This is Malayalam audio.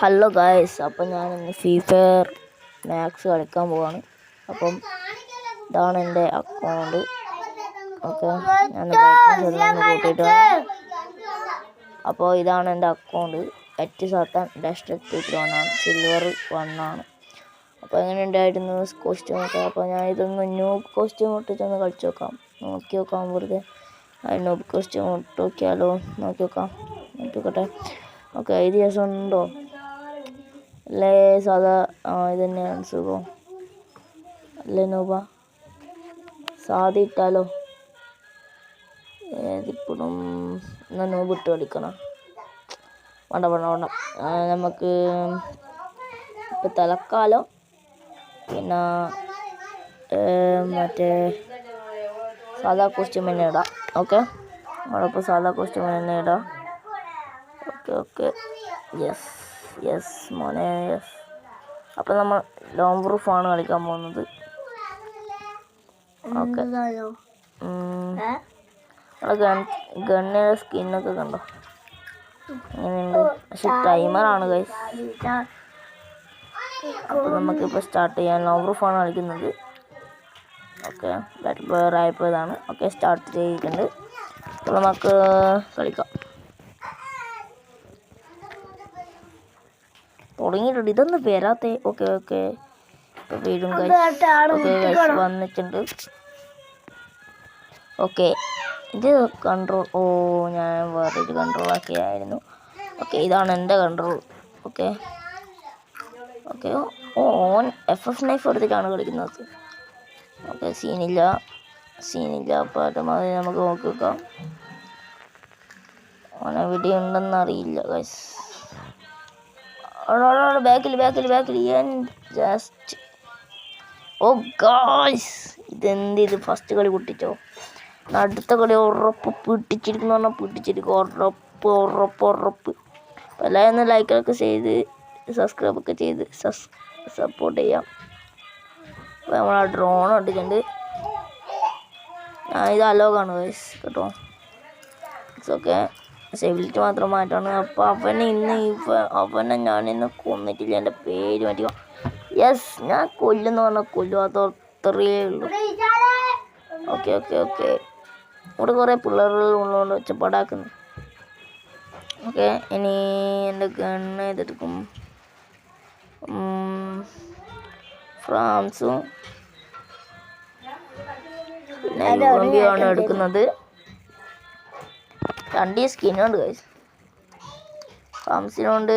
ഹലോ ഗായ്സ്, അപ്പം ഞാനിന്ന് ഫ്രീ ഫയർ മാക്സ് കളിക്കാൻ പോവാണ്. അപ്പം ഇതാണ് എൻ്റെ അക്കൗണ്ട്. ഓക്കെ, ഞാൻ കൂട്ടിയിട്ട് അപ്പോൾ ഇതാണ് എൻ്റെ അക്കൗണ്ട്. HSATAN-1 സിൽവർ 1 ആണ്. അപ്പോൾ എങ്ങനെ ഉണ്ടായിരുന്നു കോസ്റ്റ്യൂം ഒക്കെ? അപ്പോൾ ഞാൻ ഇതൊന്ന് ന്യൂബ് കോസ്റ്റ്യൂം ഇട്ടിട്ടൊന്ന് കളിച്ച് നോക്കാം, നോക്കി നോക്കാം. വെറുതെ ന്യൂബ് കോസ്റ്റ്യൂം ഇട്ട് നോക്കിയാലോ, നോക്കിക്കോട്ടെ. ഓക്കെ, ഇത് ദിവസം ഉണ്ടോ അല്ലേ? സാധാ ഇത് തന്നെയാണ് സുഖം അല്ലേ നോബ? സാധ ഇട്ടാലോ? ഏതിപ്പോഴും എന്നാൽ നോബ് ഇട്ട് കളിക്കണം. വേണ്ട നമുക്ക് ഇപ്പം തലക്കാലം പിന്നെ മറ്റേ സാധാ കോസ്റ്റ്യൂം തന്നെ ഇടാം. ഓക്കെ, നമ്മളിപ്പോൾ സാധാ കോസ്റ്റ്യൂം തന്നെ ഇടാം. ഓക്കെ യെസ് മോനെ, യെസ്. അപ്പം നമ്മൾ ലോങ് പ്രൂഫാണ് കളിക്കാൻ പോകുന്നത്. ഓക്കെ, ഗണ്ണിൻ്റെ സ്കിന്നൊക്കെ കണ്ടോ അങ്ങനെയുണ്ട്, പക്ഷെ ടൈമറാണ് ഗൈസ്. അപ്പോൾ നമുക്കിപ്പോൾ സ്റ്റാർട്ട് ചെയ്യാൻ ലോങ് പ്രൂഫാണ് കളിക്കുന്നത്. ഓക്കെ, ബാറ്റിൽ പ്ലെയർ ആയപ്പോൾ ഇതാണ്. ഓക്കെ, സ്റ്റാർട്ട് ചെയ്തിട്ടുണ്ട്. അപ്പോൾ നമുക്ക് കളിക്കാം. തുടങ്ങിയിട്ടുണ്ട്, ഇതൊന്ന് വരാത്തേ. ഓക്കെ ഇപ്പോൾ വീടും ഗൈസ് വന്നിട്ടുണ്ട്. ഓക്കെ, ഇത് കൺട്രോൾ. ഞാൻ വേറൊരു കൺട്രോൾ ആക്കിയായിരുന്നു. ഓക്കെ, ഇതാണ് എൻ്റെ കൺട്രോൾ. ഓക്കെ ഓൻ FF നൈഫ് എടുത്തിട്ടാണ് കളിക്കുന്നത്. ഓക്കെ, സീനില്ല പരമാവധി നമുക്ക് നോക്കി വെക്കാം. ഓനെ എവിടെ ഉണ്ടെന്ന് അറിയില്ല ഗൈസ്. ബാക്കിൽ ജസ്റ്റ്. ഗായ്സ്, ഇത് ഫസ്റ്റ് കളി പൊട്ടിച്ചോ. അടുത്ത കളി ഉറപ്പ് പിടിച്ചിരിക്കുന്നു പറഞ്ഞാൽ പിടിച്ചിരിക്കും. ഉറപ്പ്. എല്ലാവരും ഒന്ന് ലൈക്കൊക്കെ ചെയ്ത് സബ്സ്ക്രൈബൊക്കെ ചെയ്ത് സപ്പോർട്ട് ചെയ്യാം. അപ്പോൾ നമ്മൾ ആ ഡ്രോൺ ഇട്ടിട്ടുണ്ട്. ഇത് അലോകാണ് ഗൈസ് കേട്ടോ. ഇറ്റ്സ് ഓക്കെ, സ്റ്റെബിലിറ്റി മാത്രം മാറ്റാണ്. അപ്പോൾ അവനെ ഞാനിന്ന് കൊന്നിട്ടില്ല, എൻ്റെ പേര് മാറ്റിക്കോ. യെസ്, ഞാൻ കൊല്ലുന്ന പറഞ്ഞാൽ കൊല്ലുവാത്ത അത്രയേ ഉള്ളൂ. ഓക്കെ ഇവിടെ കുറേ പിള്ളേരുകൾ ഉള്ളതുകൊണ്ട് ഒച്ചപ്പാടാക്കുന്നു. ഓക്കെ, ഇനി എൻ്റെ ഗണ്ണ് ചെയ്തെടുക്കും. ഫ്രാൻസും പിന്നെ യൂറോപ്പിയാണ് എടുക്കുന്നത്. 2 സ്കിന്നുണ്ട് ഗൈസ്. ഫ്രാൻസിനുണ്ട്